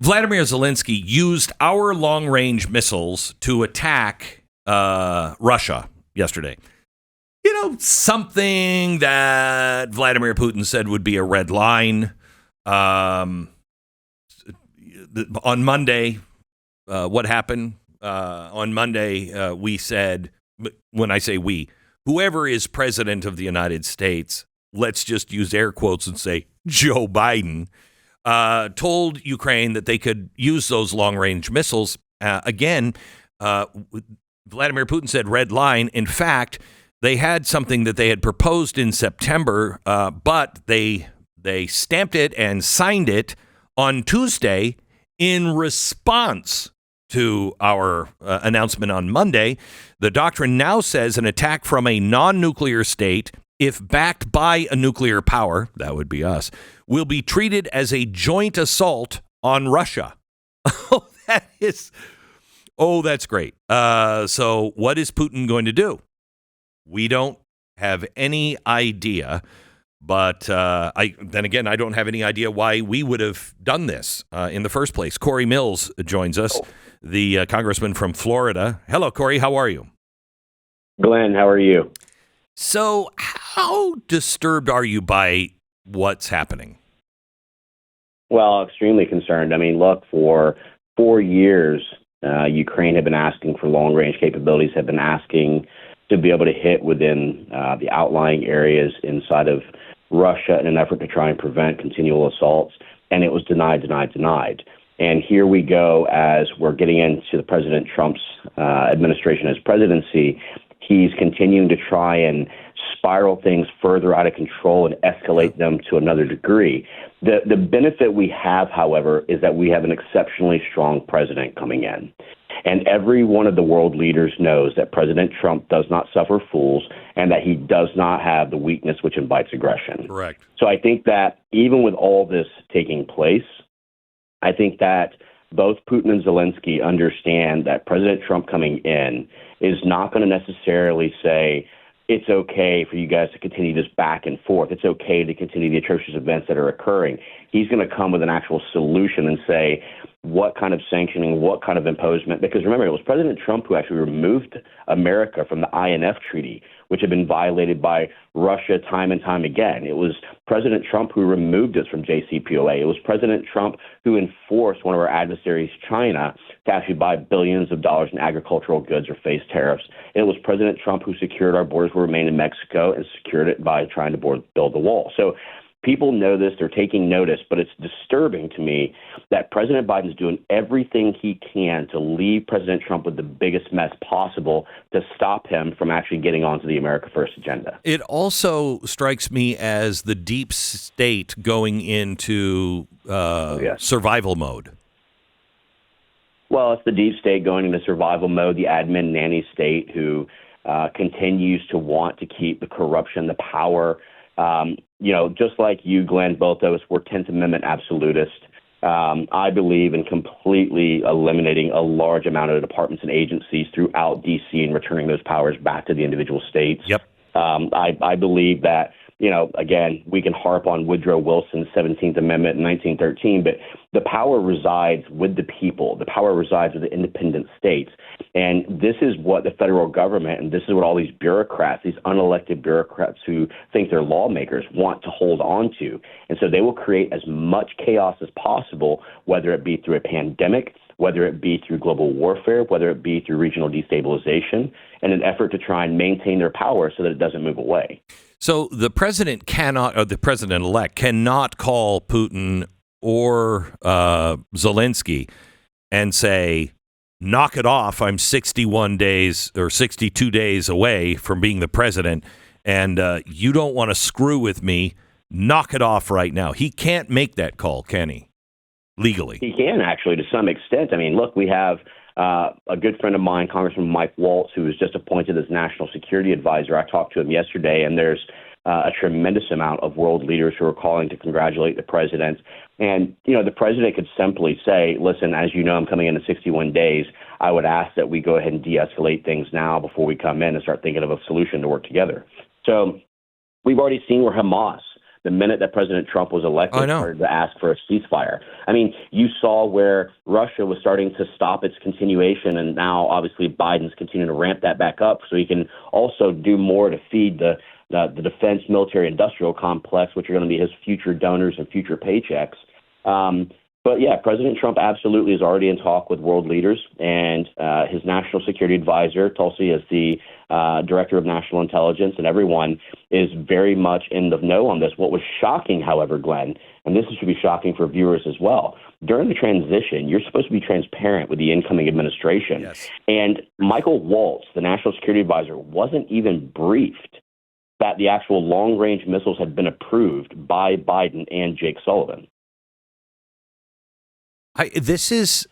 Vladimir Zelenskyy used our long-range missiles to attack Russia yesterday. You know, something that Vladimir Putin said would be a red line. On Monday, what happened? On Monday, we said, when I say we, whoever is president of the United States, let's just use air quotes and say Joe Biden, told Ukraine that they could use those long-range missiles. Again, Vladimir Putin said red line. In fact, they had something that they had proposed in September, but they stamped it and signed it on Tuesday in response to our announcement on Monday. The doctrine now says an attack from a non-nuclear state, if backed by a nuclear power, that would be us, will be treated as a joint assault on Russia. That's great. So what is Putin going to do? We don't have any idea, but I don't have any idea why we would have done this in the first place. Cory Mills joins us, the congressman from Florida. Hello, Cory. How are you? Glenn, how are you? So how disturbed are you by what's happening? Well, extremely concerned. I mean, look, for 4 years, Ukraine had been asking for long-range capabilities, had been asking to be able to hit within the outlying areas inside of Russia in an effort to try and prevent continual assaults. And it was denied. And here we go as we're getting into the President Trump's administration as presidency. He's continuing to try and spiral things further out of control and escalate them to another degree. The benefit we have, however, is that we have an exceptionally strong president coming in. And every one of the world leaders knows that President Trump does not suffer fools and that he does not have the weakness which invites aggression. Correct. So I think that even with all this taking place, I think that both Putin and Zelenskyy understand that President Trump coming in is not going to necessarily say, it's okay for you guys to continue this back and forth. It's okay to continue the atrocious events that are occurring. He's going to come with an actual solution and say, what kind of sanctioning, what kind of imposement? Because remember, it was President Trump who actually removed America from the INF Treaty, which had been violated by Russia time and time again. It was President Trump who removed us from JCPOA. It was President Trump who enforced one of our adversaries, China, to actually buy billions of dollars in agricultural goods or face tariffs. And it was President Trump who secured our borders will remain in Mexico and secured it by trying to build the wall. So people know this, they're taking notice, but it's disturbing to me that President Biden's doing everything he can to leave President Trump with the biggest mess possible to stop him from actually getting onto the America First agenda. It also strikes me as the deep state going into survival mode. Well, it's the deep state going into survival mode, the admin nanny state who continues to want to keep the corruption, the power. Just like you, Glenn, both of us, we're 10th Amendment absolutists. I believe in completely eliminating a large amount of departments and agencies throughout D.C. and returning those powers back to the individual states. Yep. I believe that, again, we can harp on Woodrow Wilson's 17th Amendment in 1913, but the power resides with the people. The power resides with the independent states. And this is what the federal government and this is what all these bureaucrats, these unelected bureaucrats who think they're lawmakers, want to hold on to. And so they will create as much chaos as possible, whether it be through a pandemic, whether it be through global warfare, whether it be through regional destabilization, in an effort to try and maintain their power so that it doesn't move away. So the president cannot, or the president-elect cannot call Putin or Zelenskyy and say, knock it off, I'm 61 days or 62 days away from being the president, and you don't want to screw with me, knock it off right now. He can't make that call, can he? Legally. He can, actually, to some extent. I mean, look, we have a good friend of mine, Congressman Mike Waltz, who was just appointed as National Security Advisor. I talked to him yesterday, and there's a tremendous amount of world leaders who are calling to congratulate the president. And, the president could simply say, listen, as you know, I'm coming in 61 days. I would ask that we go ahead and de-escalate things now before we come in and start thinking of a solution to work together. So we've already seen where Hamas the minute that President Trump was elected, I know. started to ask for a ceasefire. I mean, you saw where Russia was starting to stop its continuation, and now obviously Biden's continuing to ramp that back up so he can also do more to feed the defense military industrial complex, which are going to be his future donors and future paychecks. But yeah, President Trump absolutely is already in talk with world leaders, and his national security advisor, Tulsi, is the director of national intelligence, and everyone is very much in the know on this. What was shocking, however, Glenn, and this should be shocking for viewers as well, during the transition, you're supposed to be transparent with the incoming administration. Yes. And Michael Waltz, the national security advisor, wasn't even briefed that the actual long-range missiles had been approved by Biden and Jake Sullivan. This is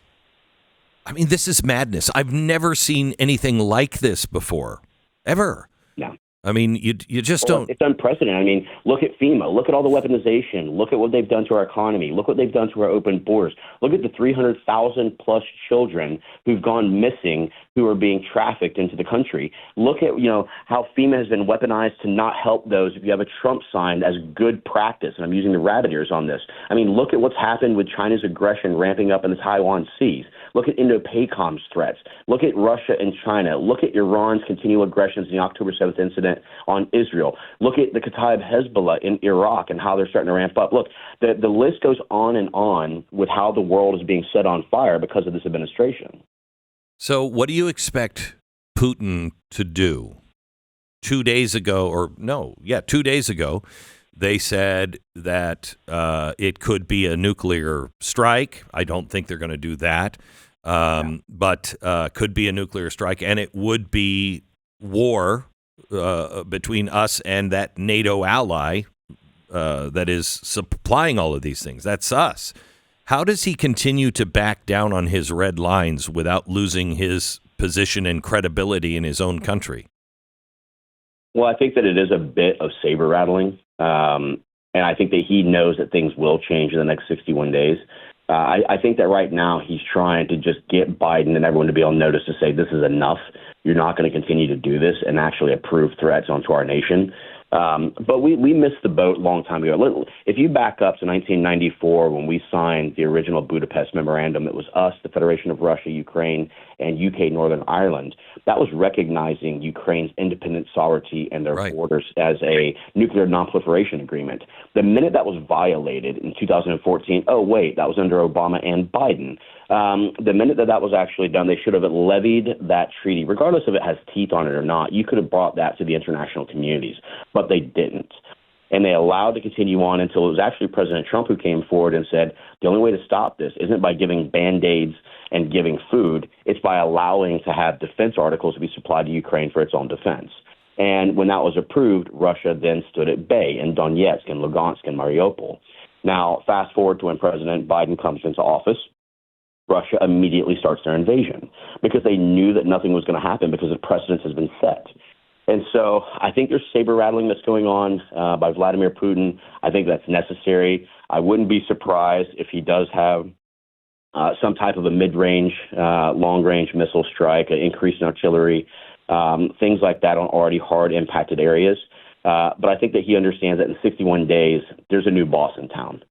madness. I've never seen anything like this before, ever. Yeah. I mean, you just don't. It's unprecedented. I mean, look at FEMA. Look at all the weaponization. Look at what they've done to our economy. Look what they've done to our open borders. Look at the 300,000 plus children who've gone missing, who are being trafficked into the country. Look at, how FEMA has been weaponized to not help those if you have a Trump sign as good practice. And I'm using the rabbit ears on this. I mean, look at what's happened with China's aggression ramping up in the Taiwan Seas. Look at Indo-PACOM's threats. Look at Russia and China. Look at Iran's continual aggressions in the October 7th incident on Israel. Look at the Kataib Hezbollah in Iraq and how they're starting to ramp up. Look, the list goes on with how the world is being set on fire because of this administration. So what do you expect Putin to do? 2 days ago, 2 days ago, they said that it could be a nuclear strike. I don't think they're going to do that, but could be a nuclear strike, and it would be war between us and that NATO ally that is supplying all of these things. That's us. How does he continue to back down on his red lines without losing his position and credibility in his own country? Well, I think that it is a bit of saber rattling. And I think that he knows that things will change in the next 61 days. I think that right now he's trying to just get Biden and everyone to be on notice to say this is enough. You're not going to continue to do this and actually approve threats onto our nation. But we missed the boat a long time ago. If you back up to 1994, when we signed the original Budapest Memorandum, it was us, the Federation of Russia, Ukraine, and UK Northern Ireland. That was recognizing Ukraine's independent sovereignty and their borders as a nuclear non-proliferation agreement. The minute that was violated in 2014, that was under Obama and Biden. The minute that was actually done, they should have levied that treaty, regardless if it has teeth on it or not. You could have brought that to the international communities, but they didn't. And they allowed to continue on until it was actually President Trump who came forward and said, the only way to stop this isn't by giving Band-Aids and giving food. It's by allowing to have defense articles to be supplied to Ukraine for its own defense. And when that was approved, Russia then stood at bay in Donetsk and Lugansk and Mariupol. Now, fast forward to when President Biden comes into office, Russia immediately starts their invasion because they knew that nothing was going to happen because the precedent has been set. And so I think there's saber rattling that's going on by Vladimir Putin. I think that's necessary. I wouldn't be surprised if he does have some type of a mid-range, long-range missile strike, an increase in artillery, things like that on already hard impacted areas. But I think that he understands that in 61 days, there's a new boss in town.